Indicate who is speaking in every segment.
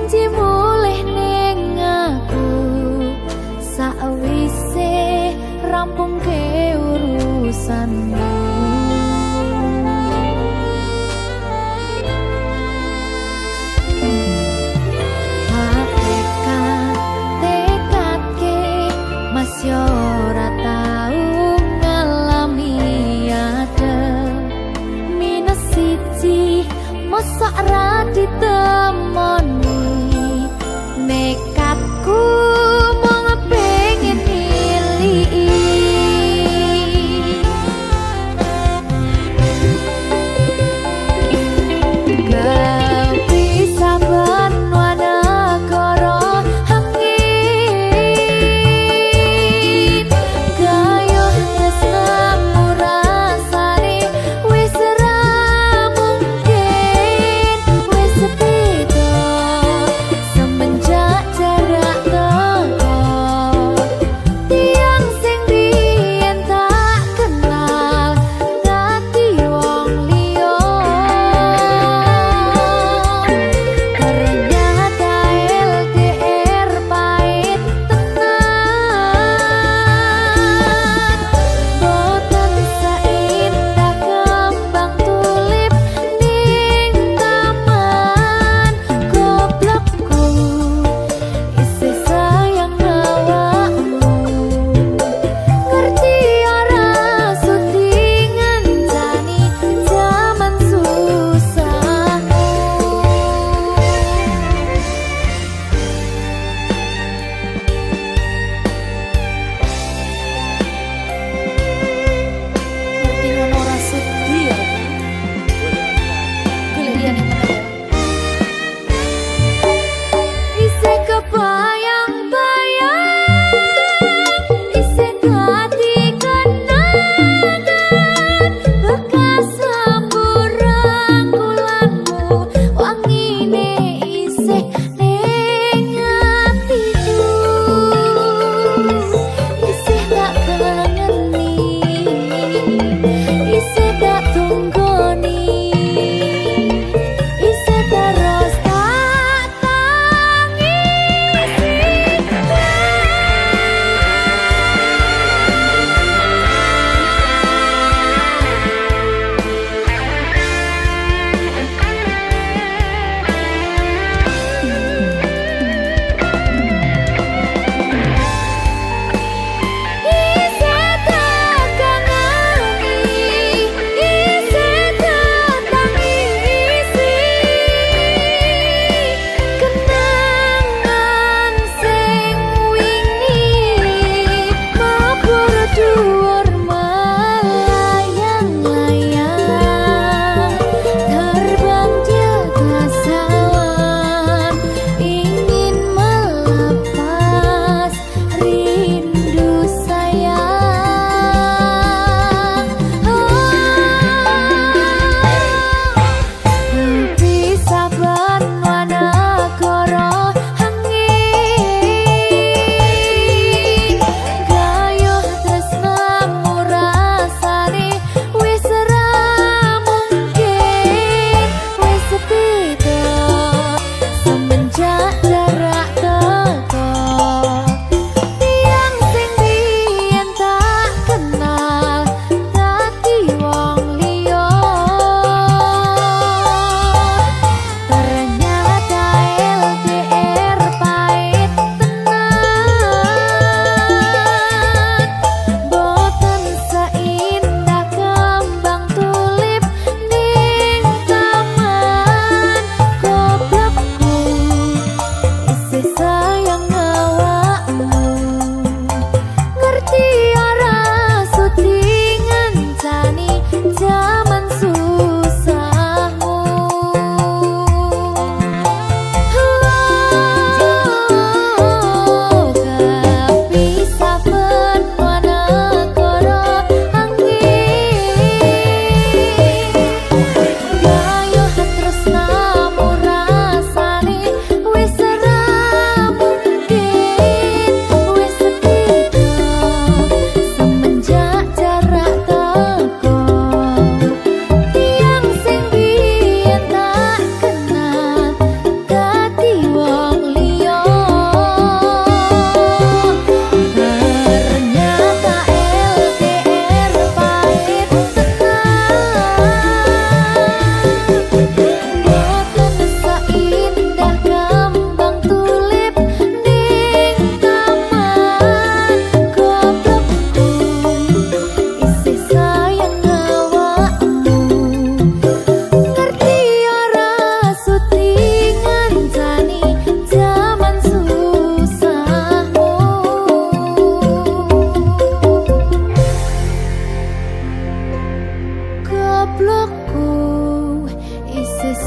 Speaker 1: janji mulih ning aku sakwise rampung ke urusanmu. Masih ora tau ngalami ada minus siji mosok ra ditemoni nekatku mau ngepengin milih gak bisa semenjak jarak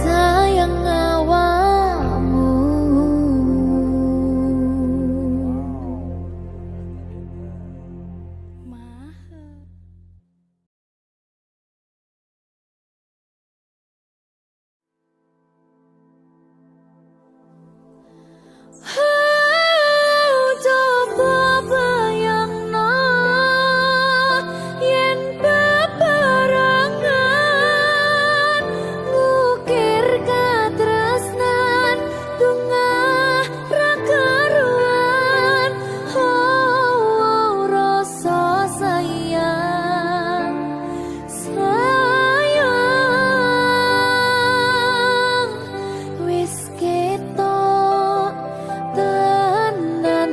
Speaker 1: sayang awakmu. Coba bayangno yen bebarengan ngukir katresnan tungah ra karuan. Oh, rasa sayang wis ketok tenanan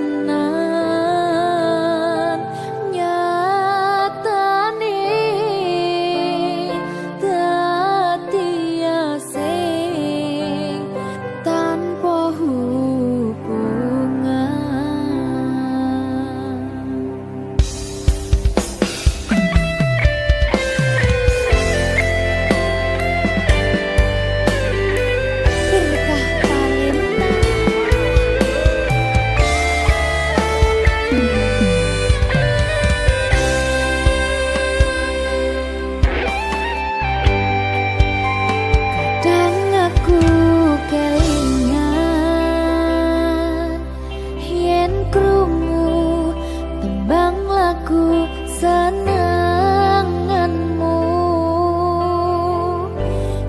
Speaker 1: nyatane dadi asing tanpa hubungan. Berkah talenta kadang aku kelingan yen krungu tembang lagu senenganmu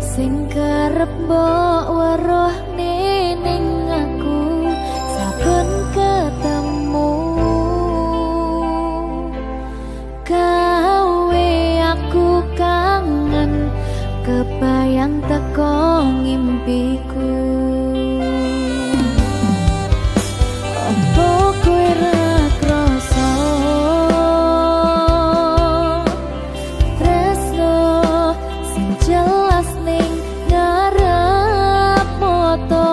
Speaker 1: sing kerep mbok weruh ning aku saben ketemu. Gawe aku kangen kebayang teko ngimpiku. Apa kowe ra krasa tresno sing jelas ning ngarep mata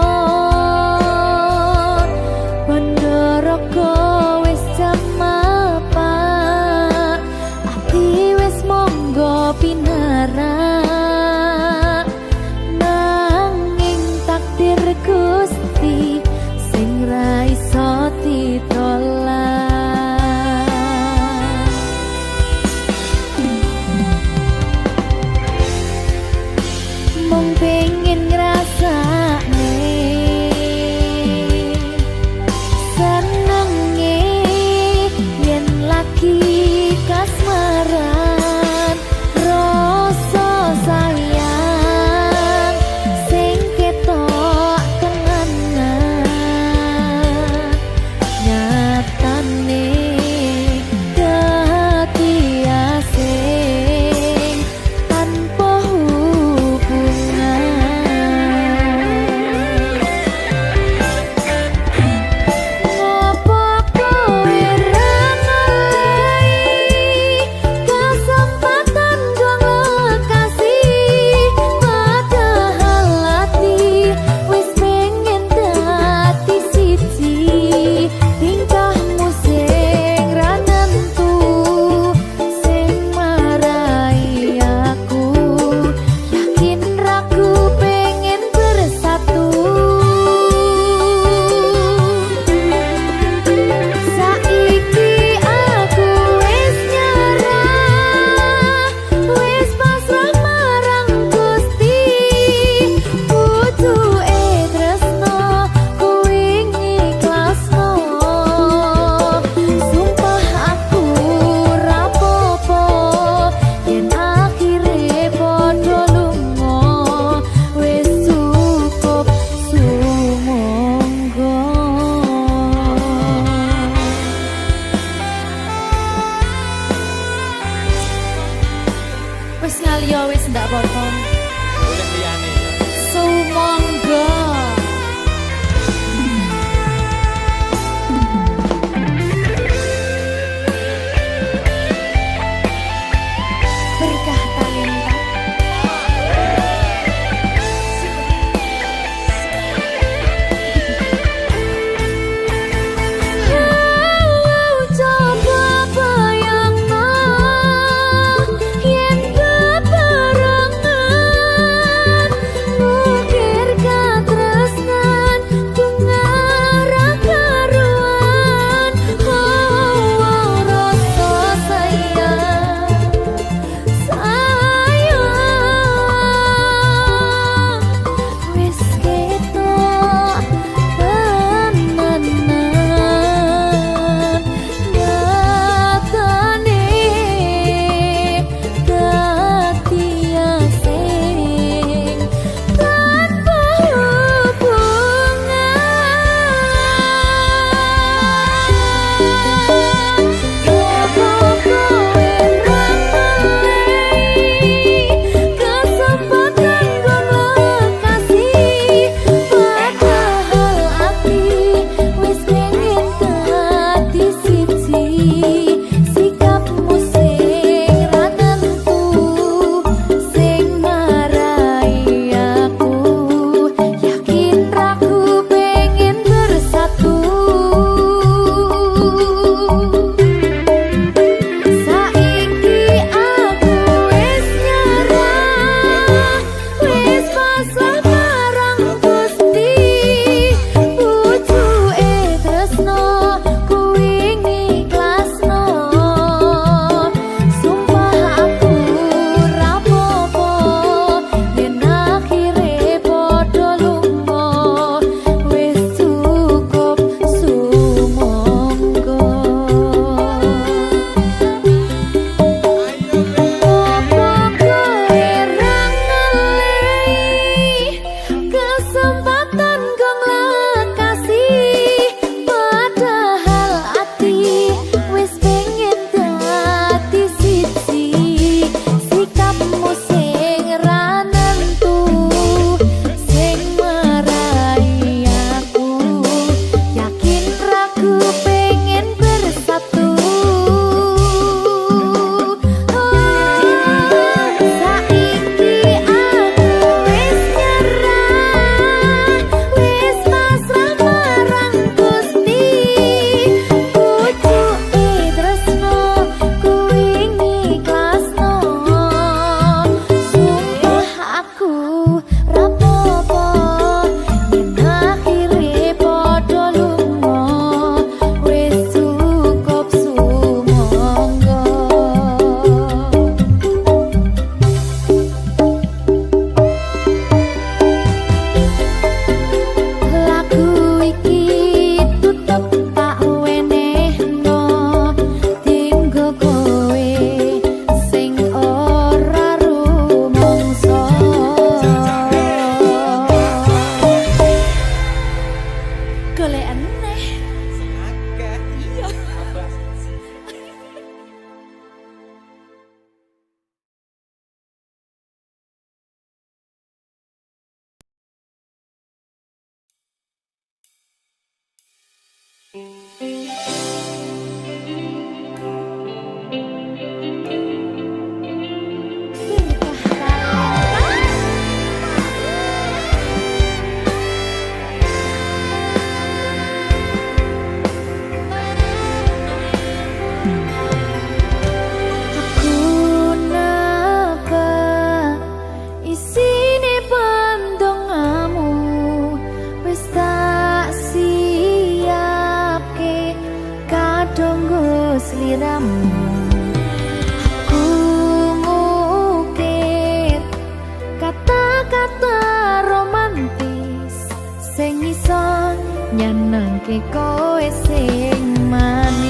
Speaker 1: nyenengke kowe sing manis.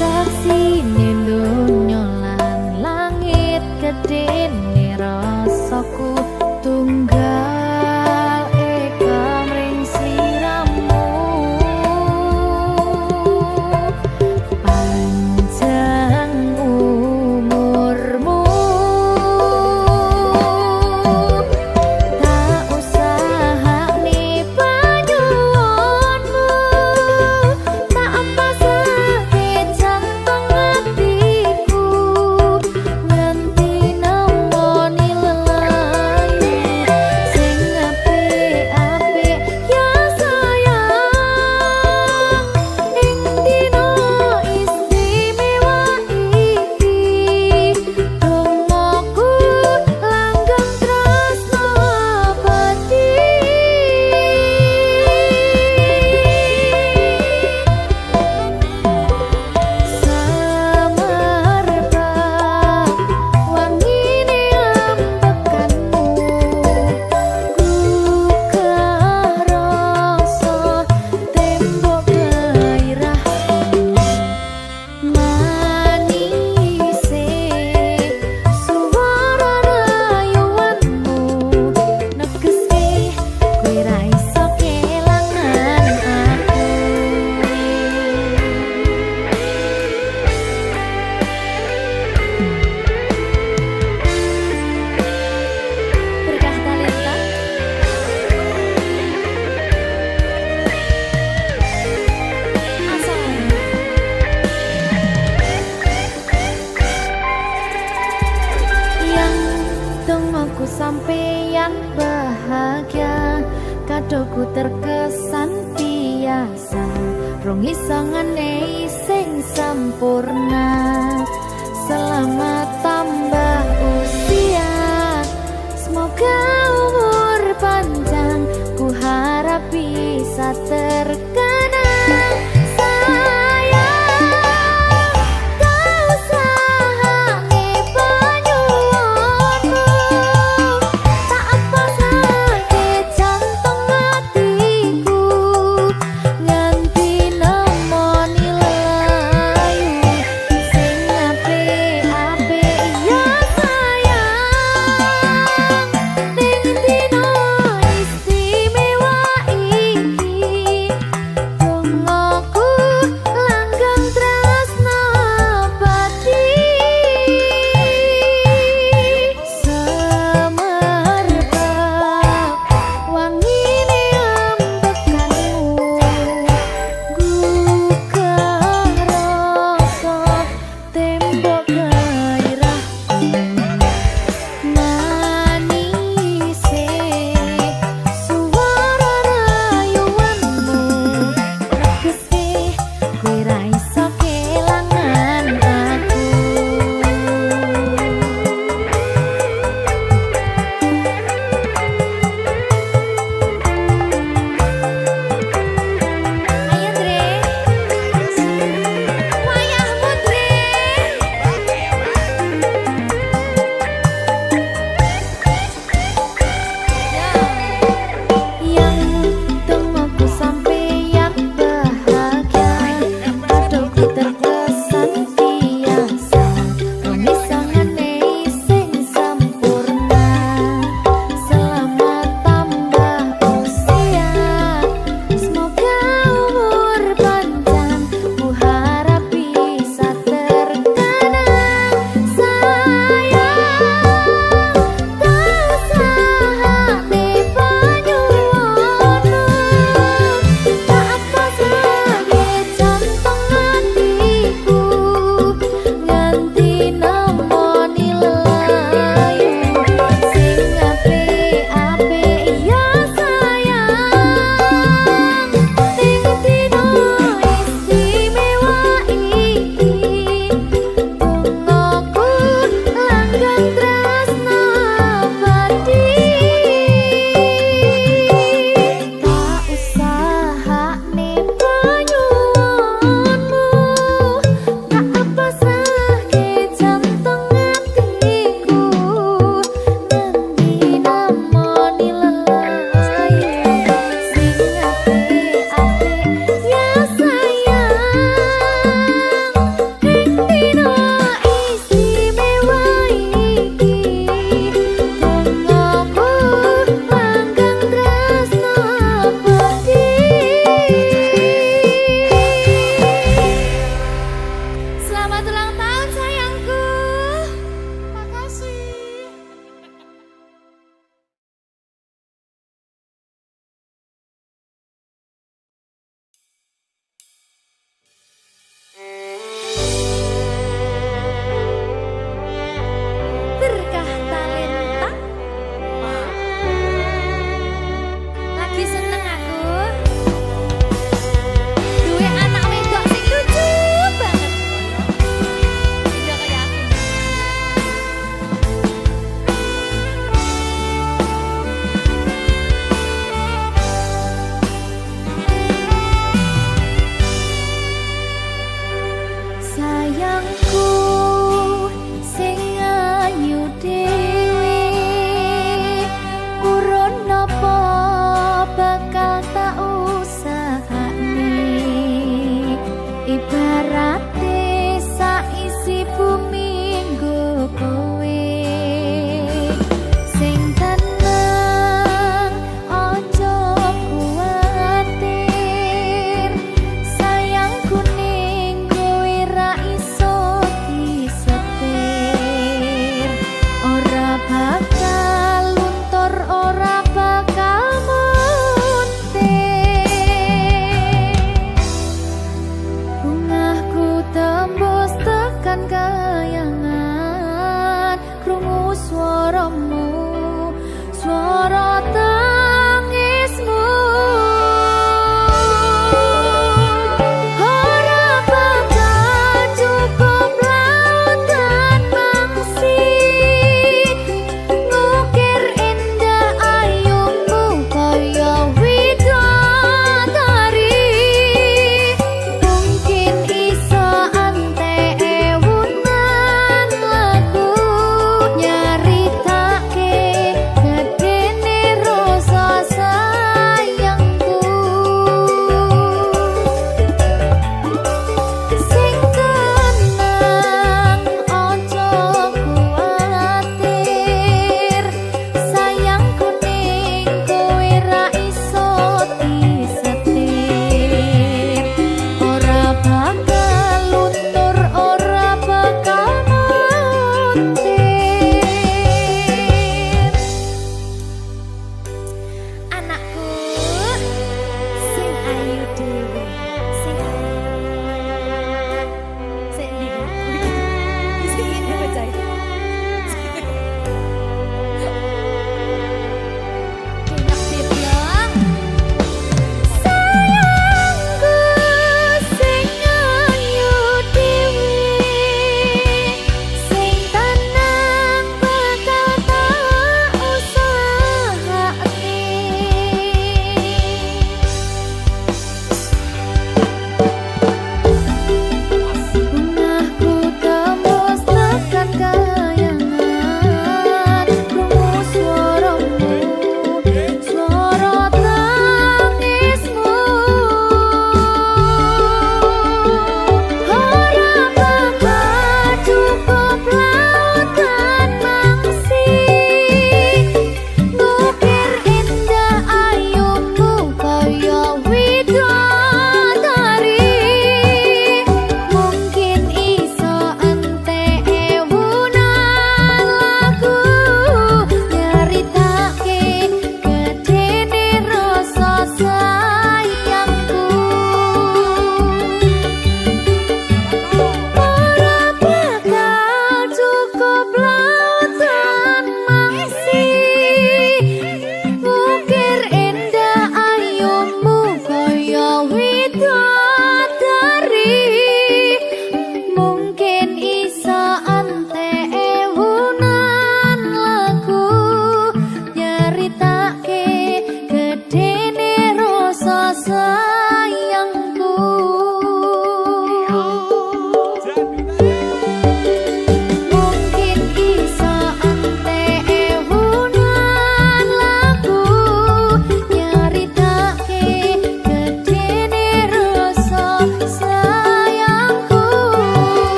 Speaker 1: Saksine donya lan langit gedene rasaku tunggal eka mring sliramu. Panjang umurmu, tak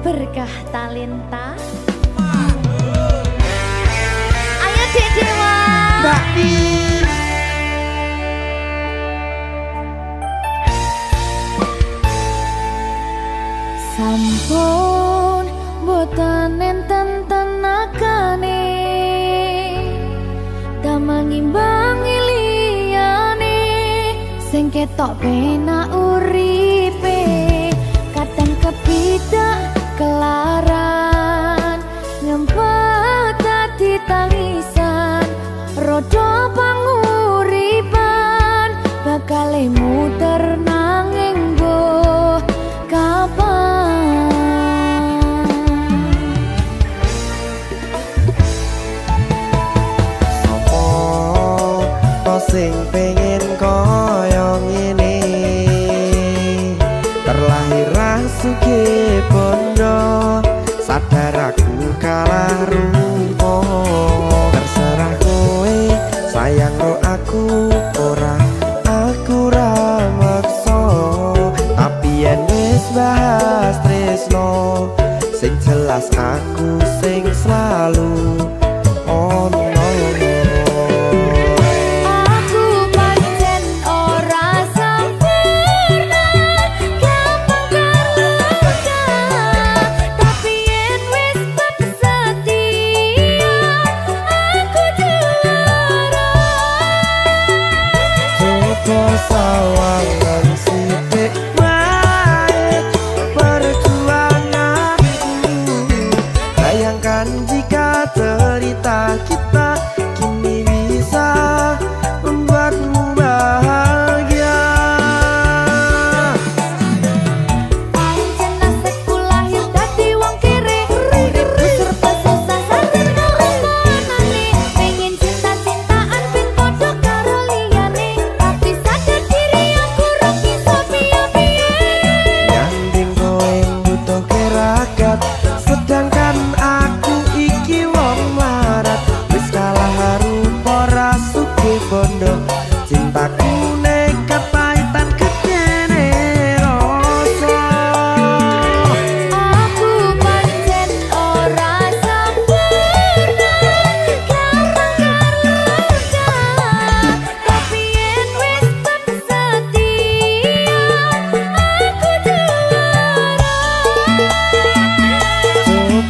Speaker 1: berkah talenta. Ayo Dek Dewa.
Speaker 2: Mbak Di.
Speaker 1: Sampun boten enten tenagane damang imbangi liyane sing ketok penak uripe kadang kepidak kelaran ngempet dadi tangisan rodo panguripan bakal muter nanging mbuh kapan.
Speaker 2: Sing pengen koyo ngene terlahir rasuke bondo sadar aku kalah rumpo terserah kowe sayang ro aku ora aku ra maksa tapi yen wis bahas tresno sing jelas aku sing selalu ono. Sawangan sithik wae perjuanganku bayangkan jika cerita kita kini bisa membuatmu bahagia.
Speaker 1: Pancen nasibku lahir dadi wong kere uripku serba susah sadar kelenane pengen cinta-cintaan ben padha karo liyane tapi sadar diri aku ora bisa piye-piye
Speaker 2: Nyanding kowe butuh keragat sedangkan aku iki wong larat wis kalah rupa rasuke bondo cintaku nekat pahitan kedene rasa.
Speaker 1: aku pancen ora sempurna gampang karo tapi yen wis setia aku juara.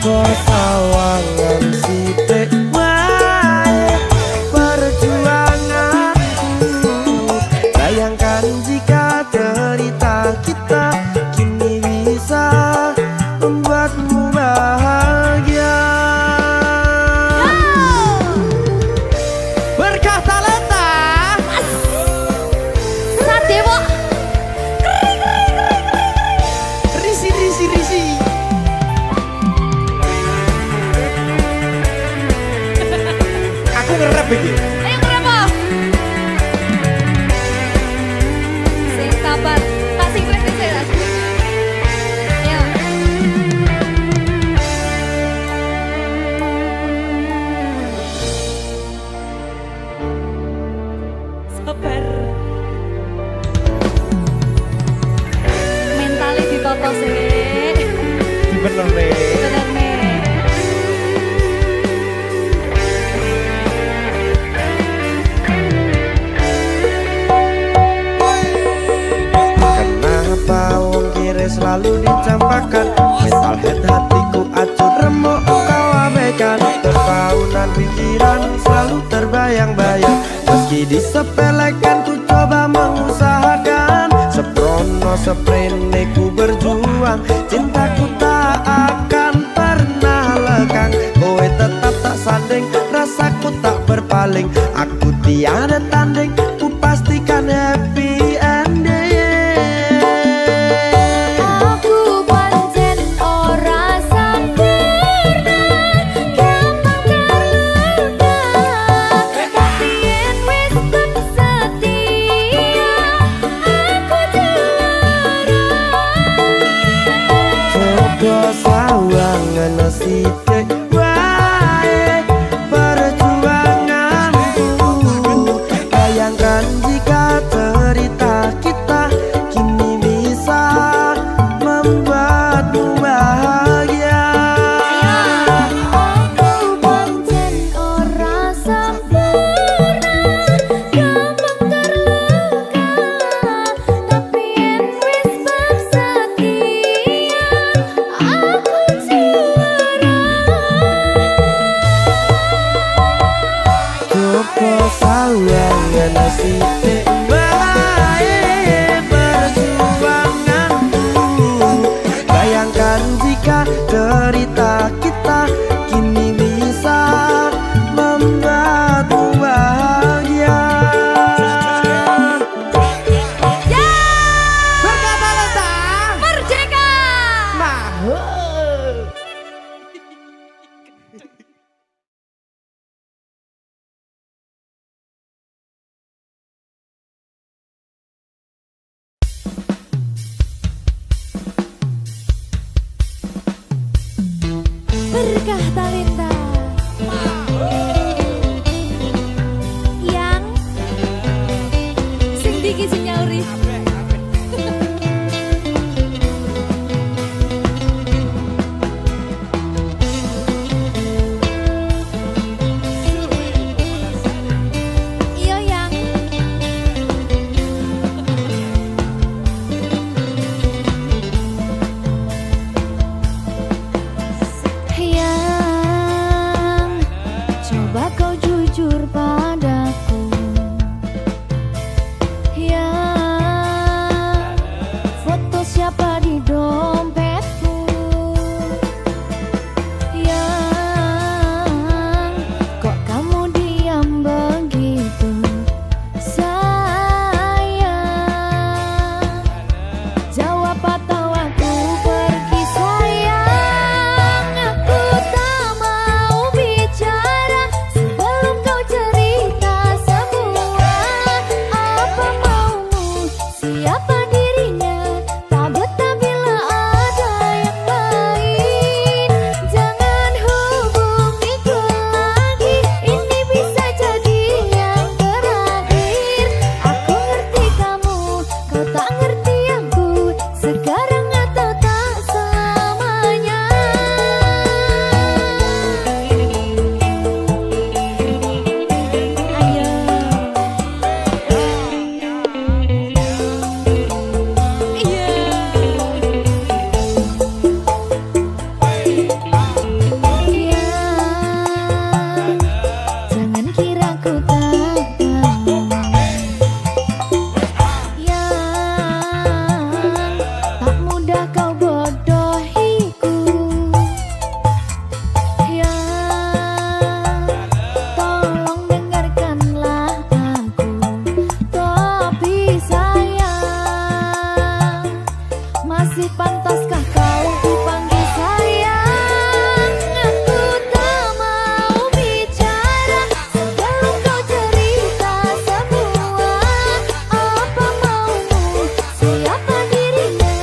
Speaker 2: Coba sawangan sithik wae perjuanganku bayangkan jika cerita kita kini bisa membuatmu bahagia. Berkah talenta
Speaker 1: Sadewa
Speaker 2: risi. Aku ngerap iki.
Speaker 1: ayo kenapa? Sing sabar, tak sing wis sik tak sing. Ayo. Sabar. Mentale ditoto sih.
Speaker 2: Bener nih.
Speaker 1: Bener nih.
Speaker 2: Kenapa wong kiri selalu dicampakkan mental head hatiku acur remuk kau abaikan terpaunan pikiran selalu terbayang-bayang meski disepelekan ku coba mengusahakan seprono seprene ku berjuang cintaku tak akan pernah lekang kowe tetap tak sanding rasaku tak berpaling aku tiada tanding ku pastikan happy ending.
Speaker 1: Aku pancen ora sempurna gampang terluka tapi yen wis setia aku juara.
Speaker 2: Coba sawangan sithik wae perjuanganku bayangkan jika cerita kita kini bisa membuatmu bahagia. cinta kita kini bisa membuatmu bahagia.
Speaker 1: Ya,
Speaker 2: Berkata lantang
Speaker 1: merdeka.
Speaker 2: mahal.
Speaker 1: Berkah talenta yang sing diki sing nyauri. Iya yang yang coba kau jujur padaku, yang foto siapa di dompetku, yang kok kamu diam begitu sayang. Jawab atau aku pergi sayang. Aku tak mau bicara sebelum kau cerita semua. Apa maumu, siapa dirinya, tak betah bila ada yang lain. Jangan hubungiku lagi, ini bisa jadi yang terakhir. Aku ngerti kamu, kau tak ngerti aku, sekarang atau tak selamanya. Ayo. Jangan kira ku tak tahu yang tak mudah kau bodohiku, yang tolong dengarkanlah aku. Tapi sayang, masih pantaskah kau dipanggil sayang? Aku tak mau bicara sebelum kau cerita semua. Apa maumu, siapa dirinya,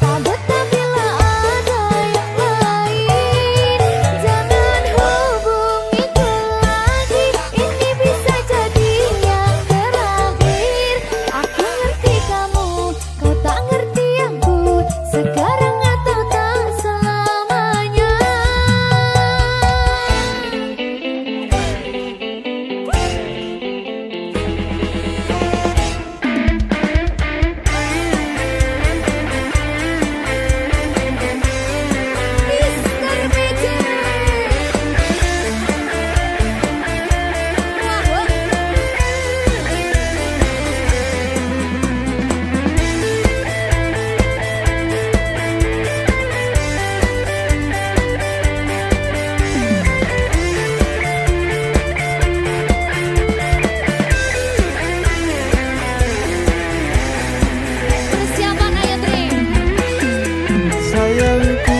Speaker 1: tak betah bila ada yang lain. Jangan hubungiku lagi, ini bisa jadi yang terakhir. Aku ngerti kamu, kau tak ngerti aku, sekarang atau tak selamanya. Mr. Magic. Persiapan ayo Dre.
Speaker 2: Sayangku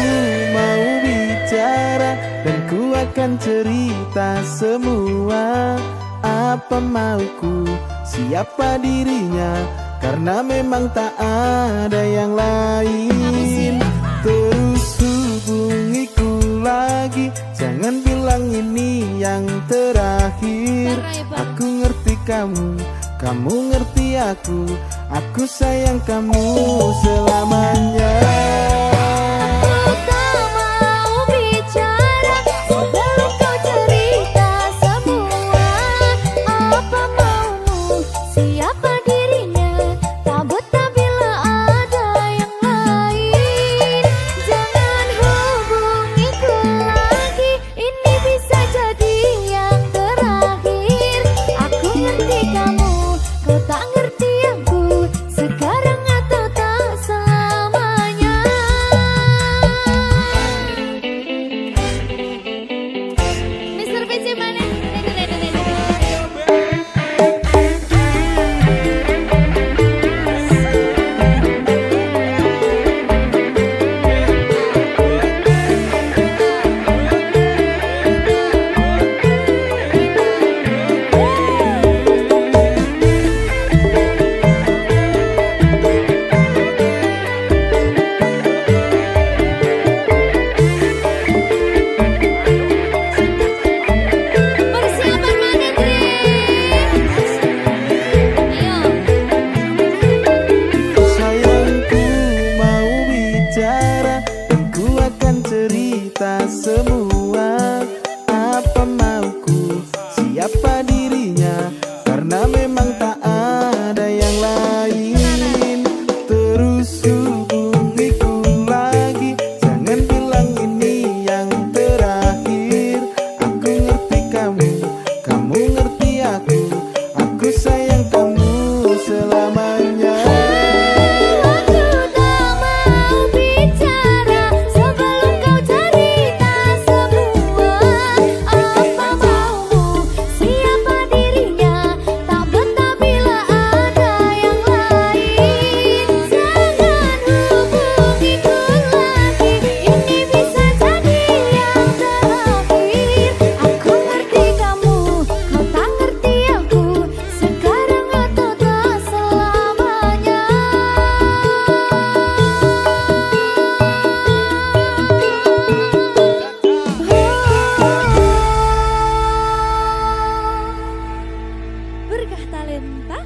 Speaker 2: mau bicara dan ku akan cerita semua. Apa mauku, siapa dirinya, karena memang tak ada yang lain. Terus hubungiku lagi, jangan bilang ini yang terakhir. Aku ngerti kamu, kamu ngerti aku sayang kamu selamanya.
Speaker 1: Aku tak mau bicara sebelum kau cerita semua. Apa maumu, siapa dirinya, tak betah bila ada yang lain. Jangan hubungiku lagi, ini bisa jadi yang terakhir. Aku ngerti kamu, kau tak ngerti aku, sekarang atau tak selamanya.
Speaker 3: semua apa mauku, siapa dirinya, karena memang tak ada yang lain. Terus hubungiku lagi, jangan bilang ini yang terakhir. Aku ngerti kamu, kamu ngerti aku sayang kamu selamanya.
Speaker 1: Aku tak mau bicara sebelum kau cerita semua apa maumu, siapa dirinya, tak betah bila ada yang lain. Jangan hubungiku lagi, ini bisa jadi yang terakhir. Aku ngerti kamu, kau tak ngerti aku, sekarang atau tak selamanya. Berkah talenta.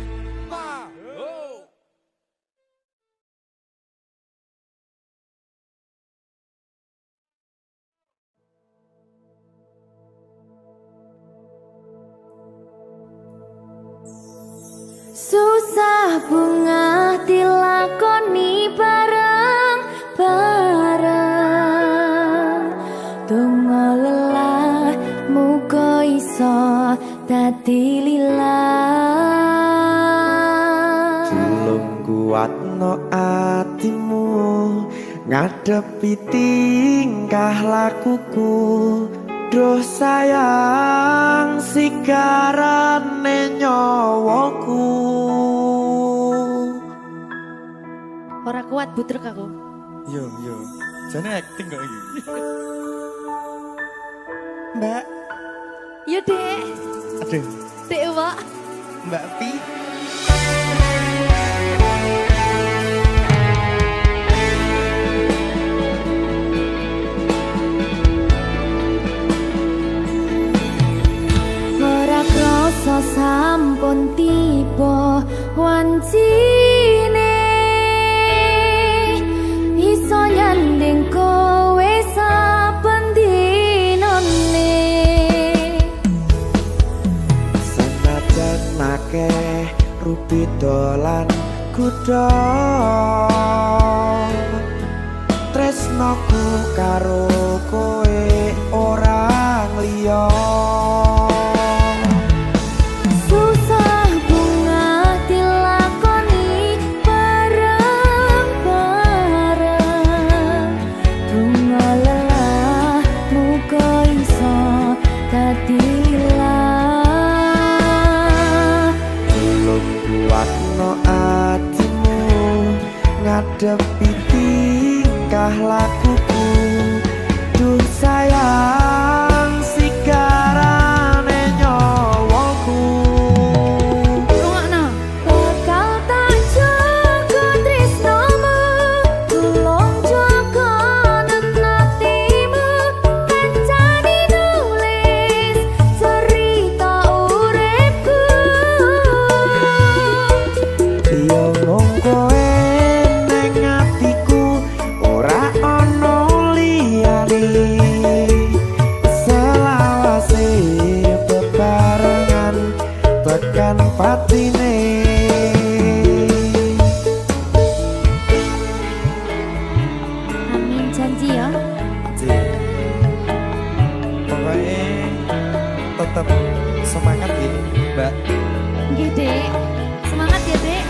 Speaker 1: Susah bunga dilakoni bareng-bareng, donga lelah muga iso dadi lillah.
Speaker 2: Tulung kuatno atimu ngadepi tingkah lakuku. Duh sayang sigarane nyawaku.
Speaker 1: Ora kuat butrek aku.
Speaker 3: Yo, jane acting kok iki. Mbak,
Speaker 1: Ya Dek,
Speaker 3: aduh,
Speaker 1: Dek Wak.
Speaker 3: Mbak Pi.
Speaker 1: Ora krasa sampun tiba wancine, iso nyanding kowe saben dinane.
Speaker 2: Senajan akeh rupi dolan kuda, tresnoku karo kowe orang liya.
Speaker 1: Susah bunga dilakoni bareng-bareng, donga lelah muga iso dadi lillah.
Speaker 2: Tulung kuatno atimu ngadepi tingkah lakuku. Duh sayang sigarane nyawaku.
Speaker 1: Rungokno. Bakal tak jaga tresnomu, tulung jaga nenatimu, kancani nulis cerita uripku.
Speaker 2: Yo mung kowe ning atiku, ora ana liyane. Selawase bebarengan tekan patine.
Speaker 1: Amin, janji ya.
Speaker 3: Pokoknya tetap semangat ya, Mbak.
Speaker 1: Nggih, Dek. Semangat ya, Dek.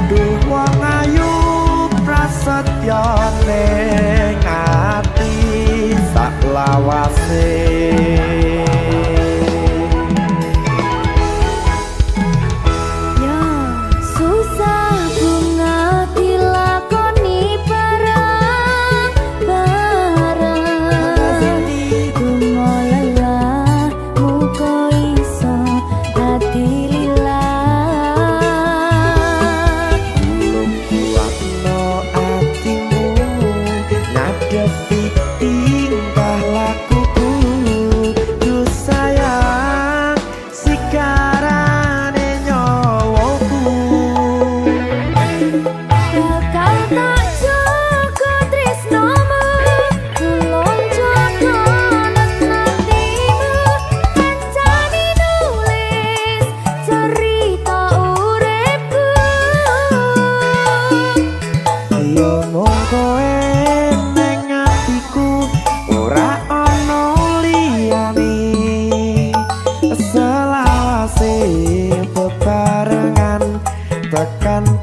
Speaker 2: Duh wong ayu prasetyo ning ati sak lawase.
Speaker 1: Ya, susah bunga dilakoni bareng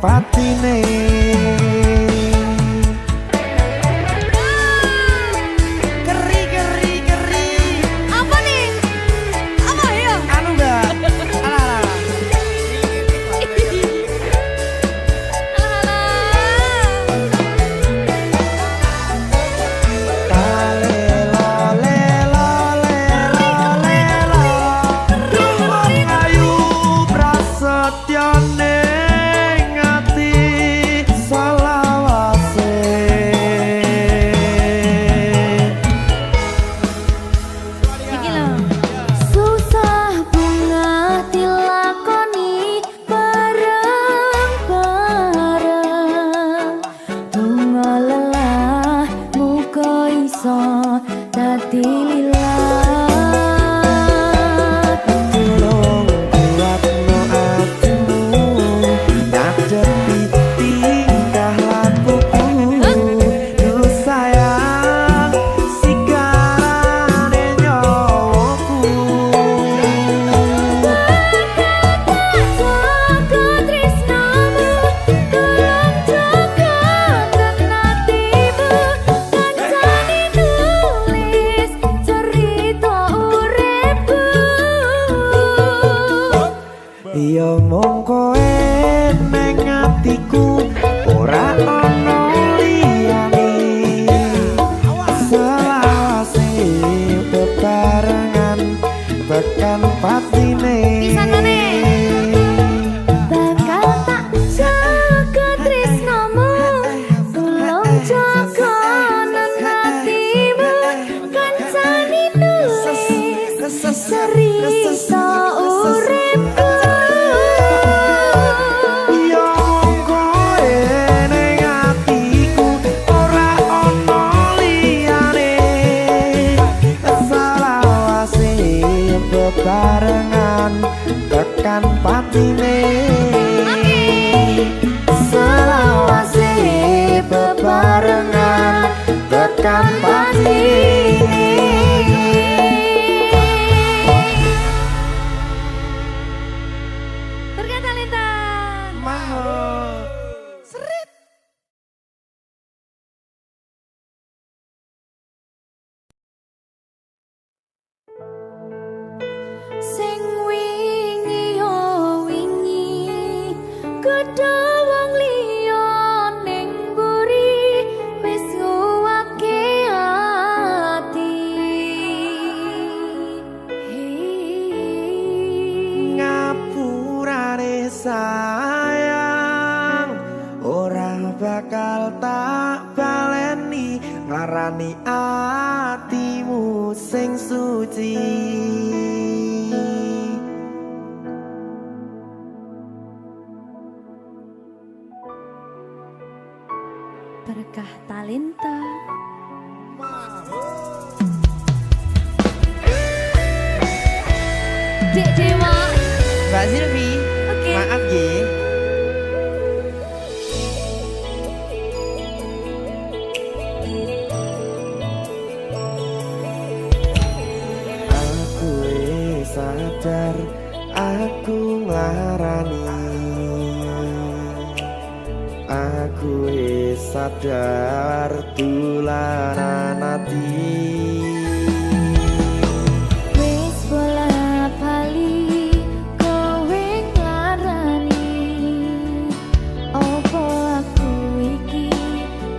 Speaker 2: patine.
Speaker 1: Apa nih? Apa ya?
Speaker 3: Anu Mbak. Alah.
Speaker 1: Iki lho. Susah bunga dilakoni bareng-bareng. Bunga lelah muga iso dadi lilat.
Speaker 2: Tolong kuatno atimu, ngadepi tingkah lakuku. Duh sayang, sikarane nyawaku.
Speaker 1: Jaga tresnamu, tolong jaga hatimu. Kancane nulis cerita uripku.
Speaker 2: Iya mung kowe neng atiku, ora ono liyane. Selawase bebarengan tekan patine.
Speaker 1: Pisanane. Bakal tak jaga tresnamu, tolong jaga hatimu. Kancane nulis cerita uripku.
Speaker 2: Iya mung kowe neng atiku, ora ono liyane. Selawase bebarengan tekan patine. Selawase bebarengan tekan patine.
Speaker 1: Berkata Lita.
Speaker 2: Mahal.
Speaker 1: Sing wingi yo wingi, gedhe wong liya ning mburi, wis nguwake ati.
Speaker 2: Ngapurane sayang, ora bakal tak baleni. Nglarani atimu sing suci.
Speaker 1: Berkah talenta. Dek Dewa.
Speaker 3: Mbak Silvi.
Speaker 1: Oke.
Speaker 3: Maaf ye.
Speaker 2: Aku wis sadar, aku nglarani. Aku wis sadar dolanan ati.
Speaker 1: Wis bola bali kowe nglarani. Opo aku iki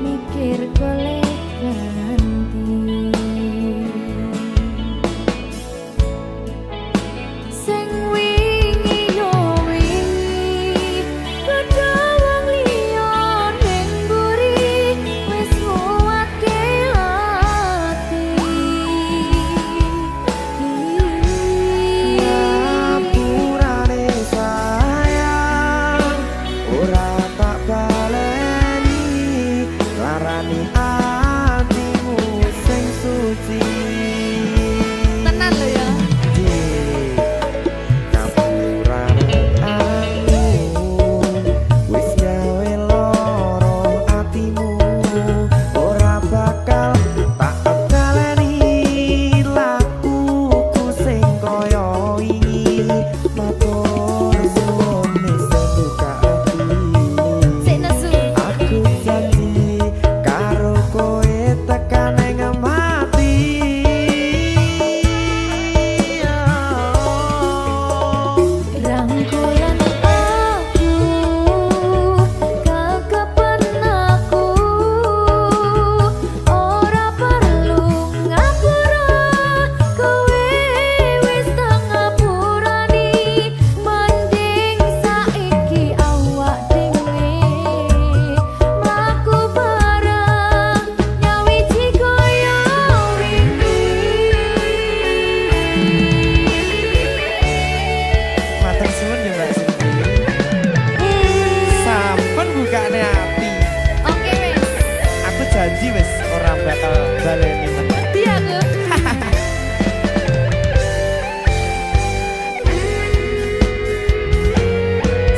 Speaker 1: mikir golek ganti. Sing wingi yo wingi, gedhe wong liya ning mburi, wis nguwatke ati.
Speaker 3: janji wes orang bakal baleni meneh.
Speaker 1: Iya tuh.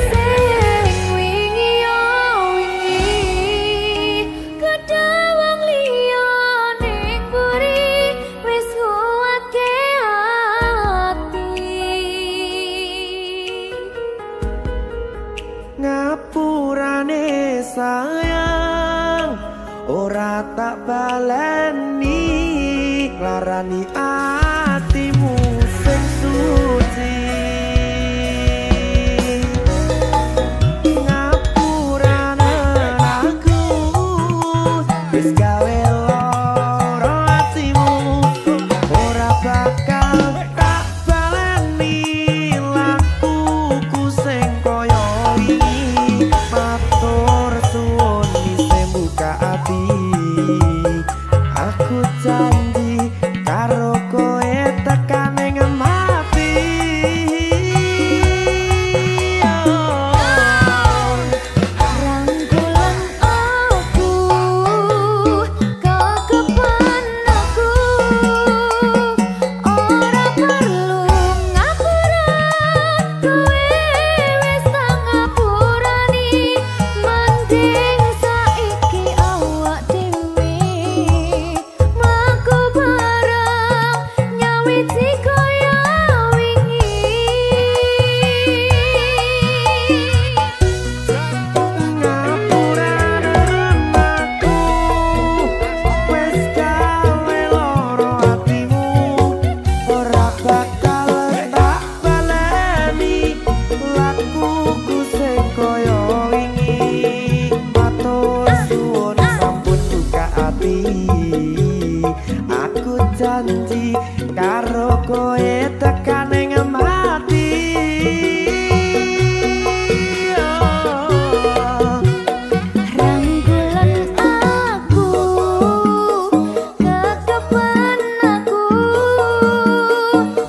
Speaker 1: Sing wingi yo wingi kedawang liya ning buri wis kuwatke ati.
Speaker 2: Ngapurane sayang ora tak baleni larani atimu sing suci. Ngapurane aku wis gawe lara atimu ora bakal tak baleni lakuku sing koyo wingi. Matur suwun isih buka ati aku janji karo koe tekan ing mati.
Speaker 1: Rangkulan aku kekepan aku ora perlu ngapura kowe wis tak ngapurani mending saiki awak dhewe mlaku bareng nyawiti kaya wingi.
Speaker 2: Ngapurane aku wis gawe lara atimu ora bakal tak baleni lakuku sing koyo wingi. Matur suwun sampun buka ati aku janji karo koe tekan ing mati.
Speaker 1: Rangkulan aku kekepan aku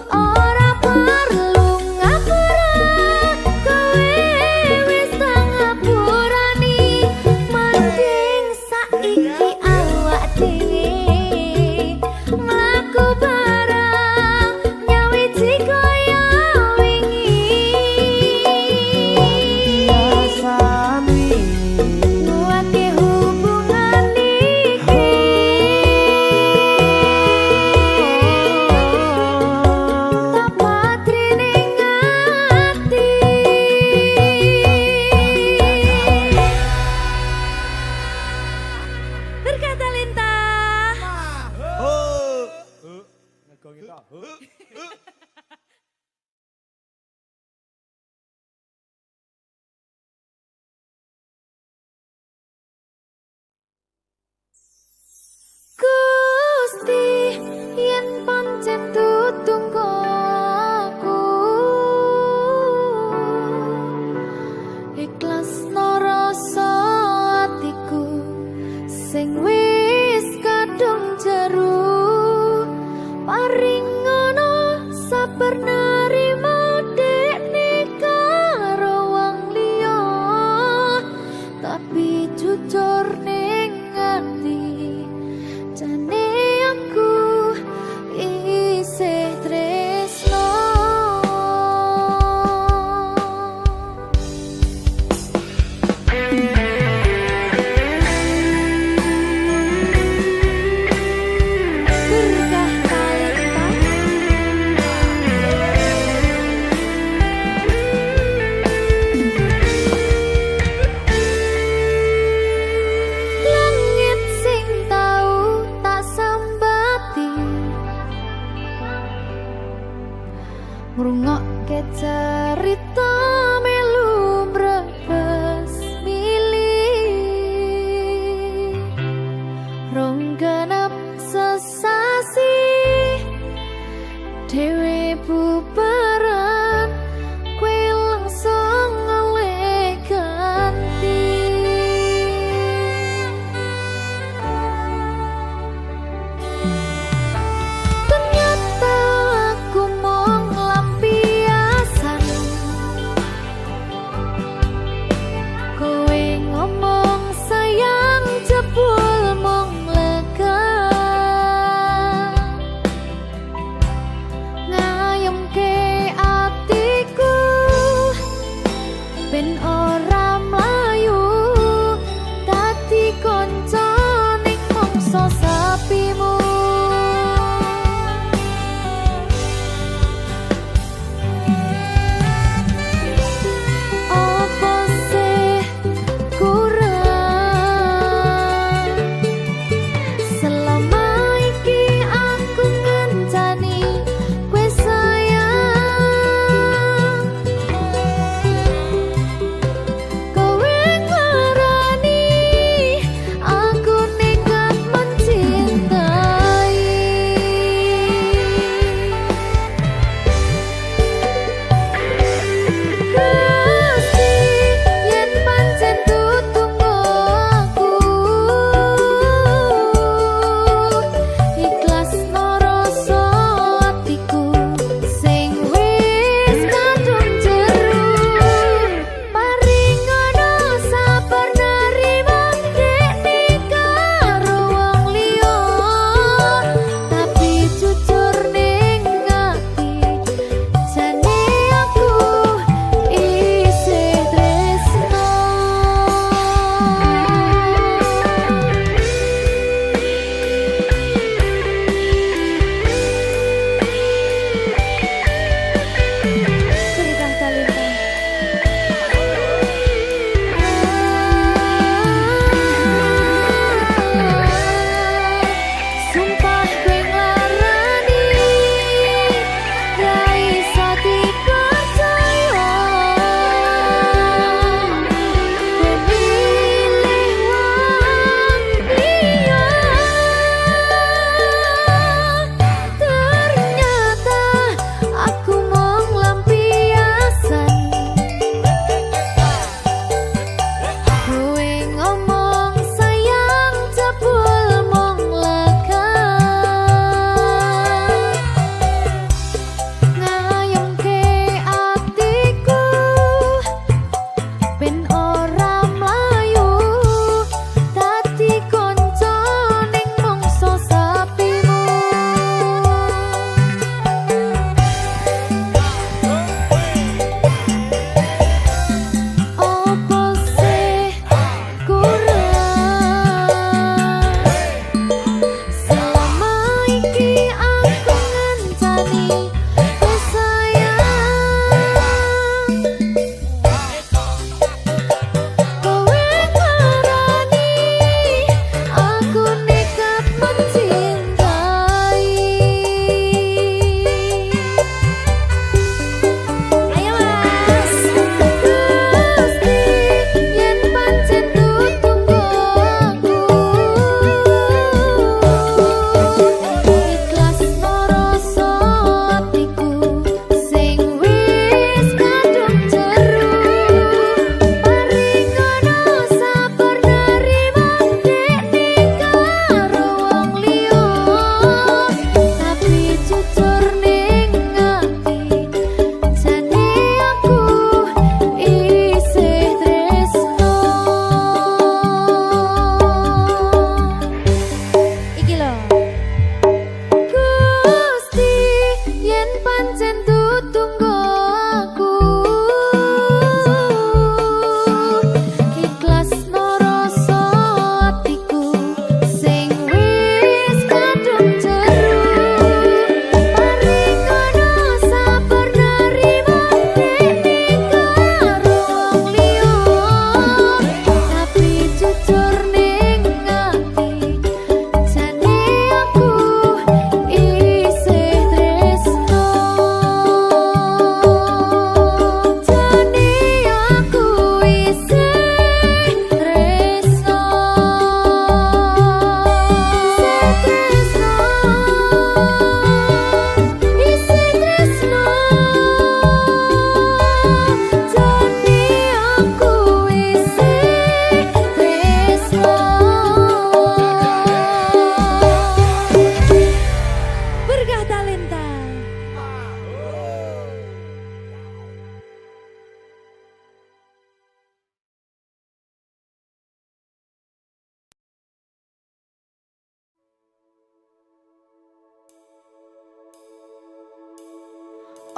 Speaker 1: ora perlu ngapura kowe wis tak ngapurani mending saiki awak dhewe mlaku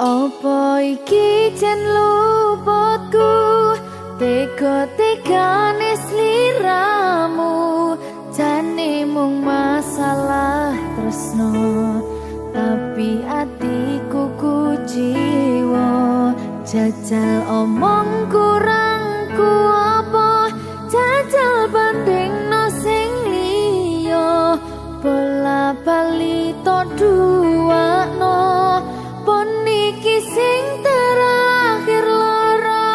Speaker 1: Apa iki jen luputku, tega-tegane sliramu, jane mung masalah tresno, tapi atiku kuciwa. Jajal omong kurangku apa, jajal bandingno sing liya, bola bali to duwakno, pon iki sing terakhir lara.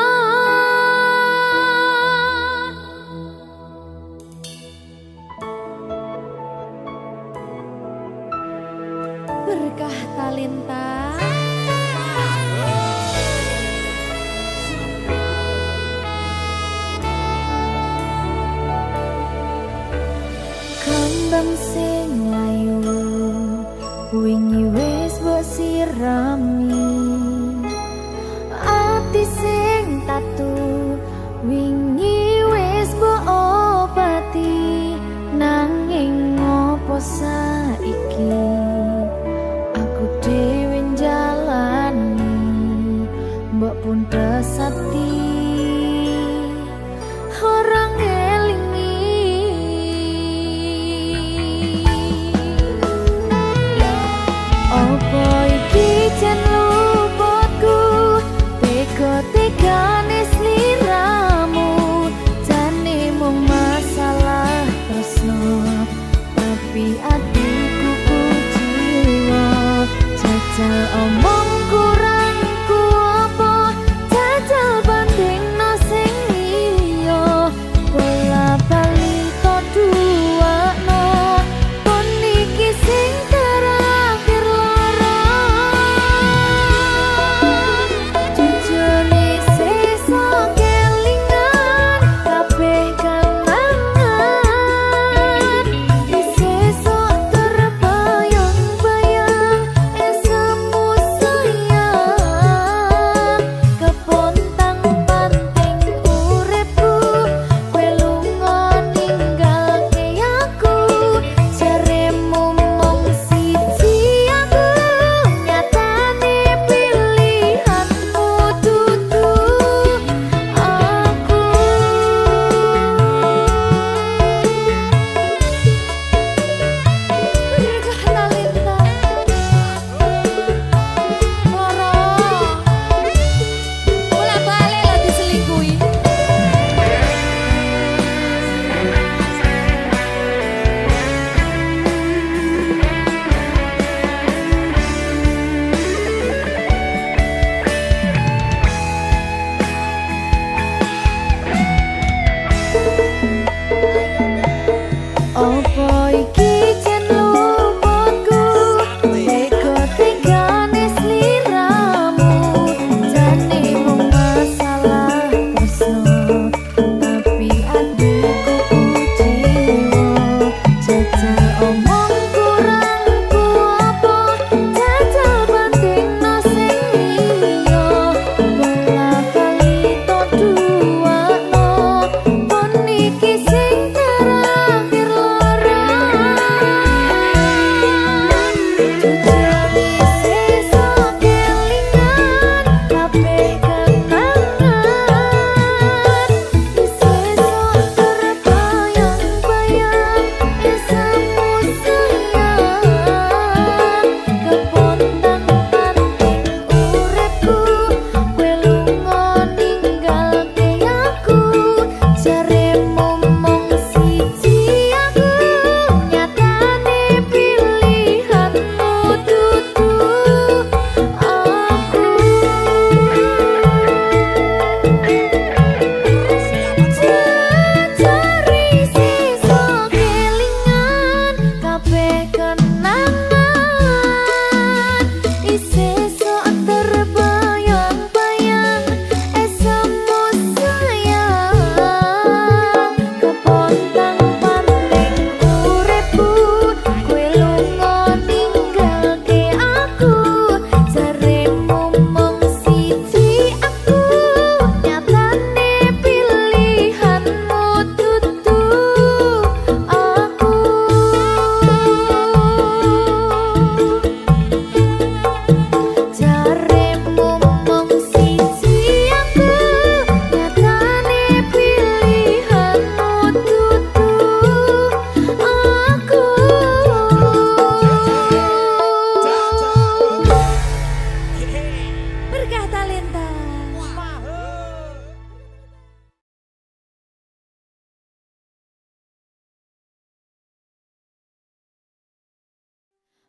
Speaker 1: Berkah talenta. Kembang sing layu wingi wis mbok sirami, ati sing tatu wingi wis mbok obati, nanging ngopo saiki aku dhewe njalani mbok pun desati orang ngelingi. Apa iki jen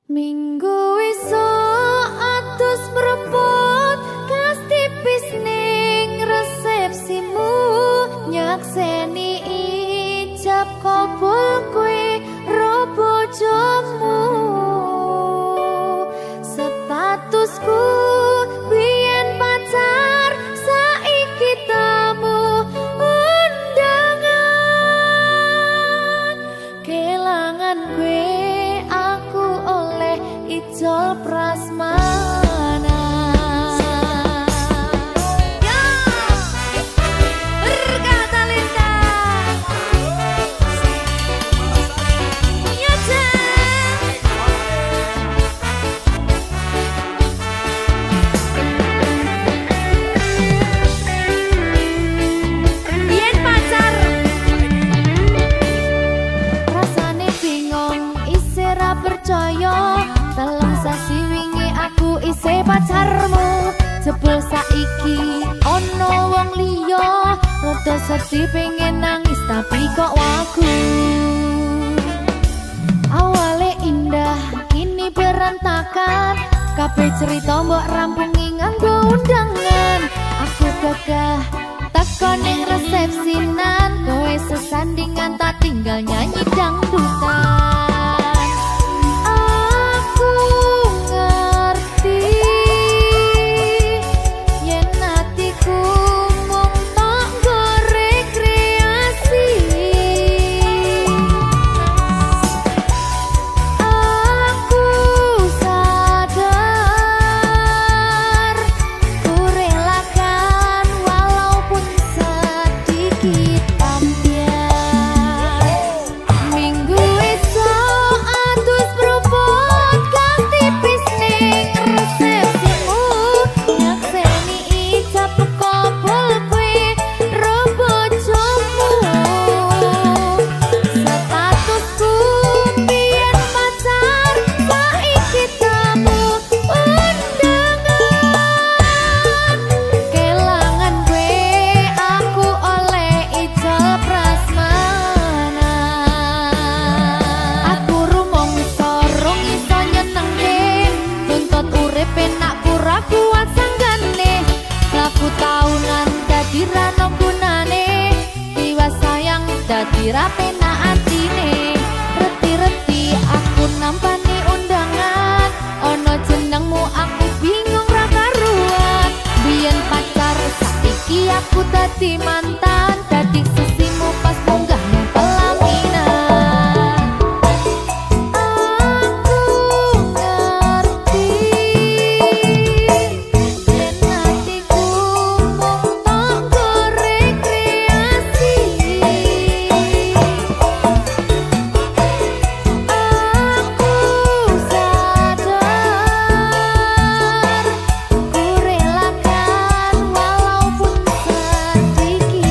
Speaker 1: Minggu esuk atus mrepot kas tipis ning resepsimu nyakseni ijab kabul kowe ro bojomu statusku biyen pacar saiki tamu undangan kelangan kowe aku oleh ijol prasmanan. Ya, berkata Linda. Ya, Yen pacar rasane bingung isih ra percaya telung sasi wingi aku isih pacarmu jebul saiki ono wong liya rada sedih pengen nangis tapi kok wagu awale indah kini berantakan kabeh cerita mbok rampungi nganggo undangan aku gagah teko ning resepsinan kowe sesandingan tak tinggal nyanyi dangdutan aku ngerti yen atiku mung tanggo rekreasi aku sadar ku relakan walaupun sedikit ambiar minggu esok atus propot kang tipis ning resepsimu nyakseni ijab kabul kowe ro bojomu statusku biyen pacar saiki tamu undangan kelangan kowe aku oleh ijol prasmanan aku rumangsa rong iso nyenengke tuntut urip enak pura kuat sanggane laku taunan dadi ra ono gunane tiwas sayang dadi ra penak atine reti-reti aku nampani undangan ono jenengmu aku bingung ra karuan biyen pacar saiki aku dadi mantan dadi sisimu pas munggah ning pelaminan aku ngerti yen atiku mung tanggo rekreasi aku sadar ku relakan walaupun sedikit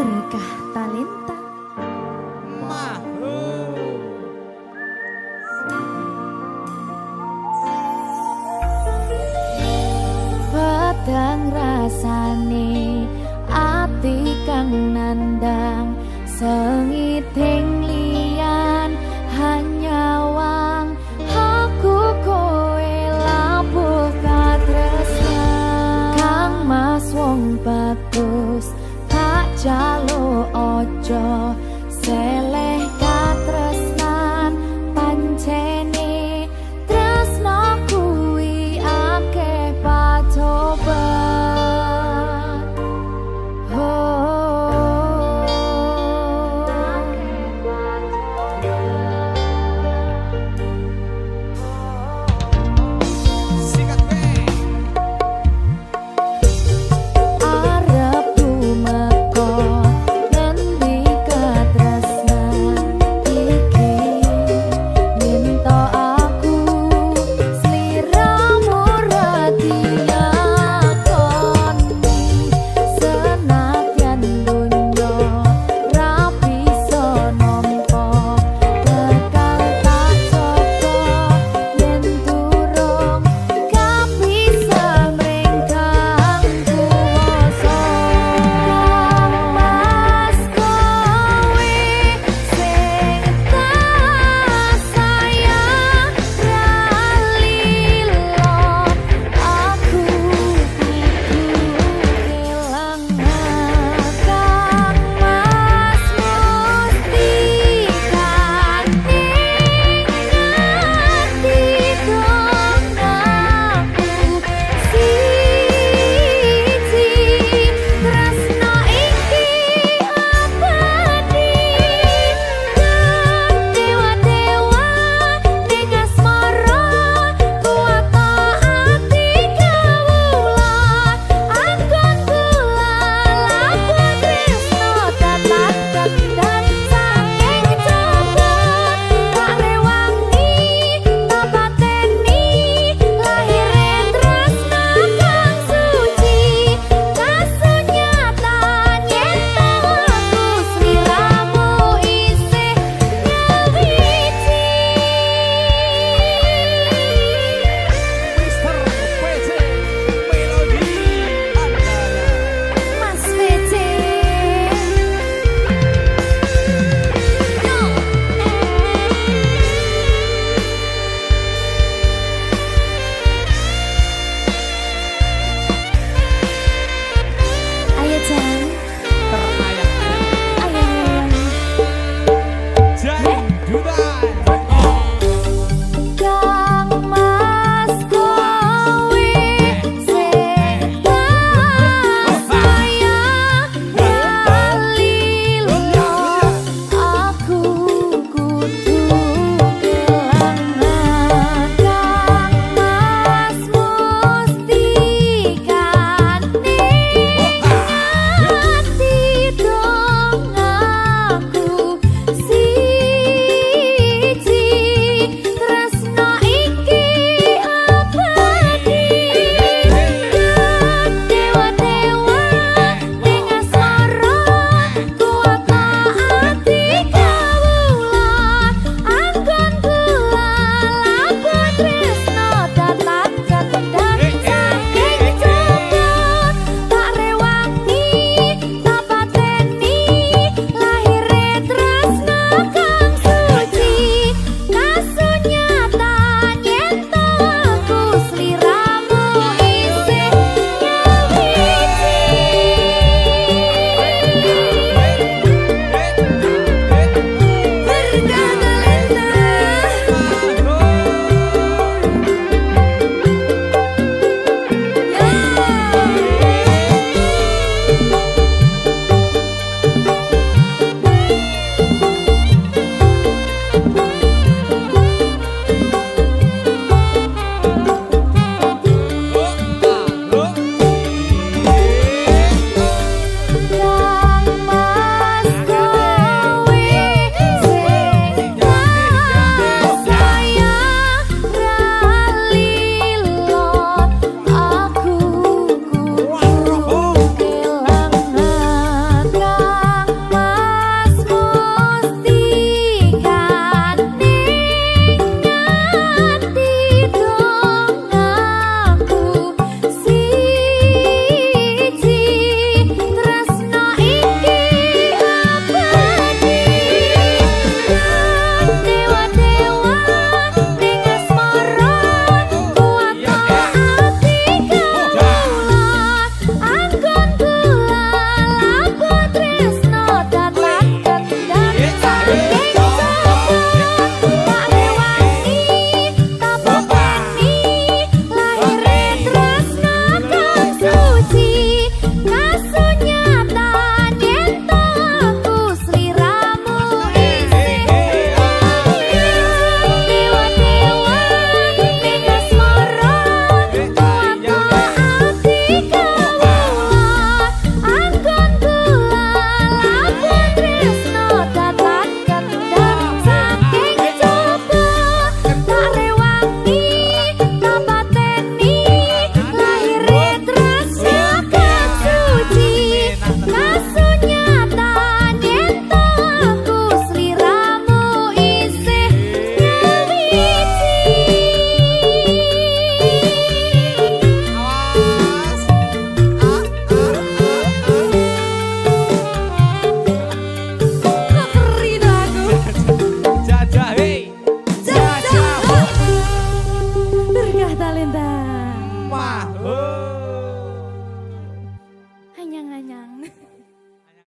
Speaker 1: berkah talenta. Padang rasane ati kang nandang sengit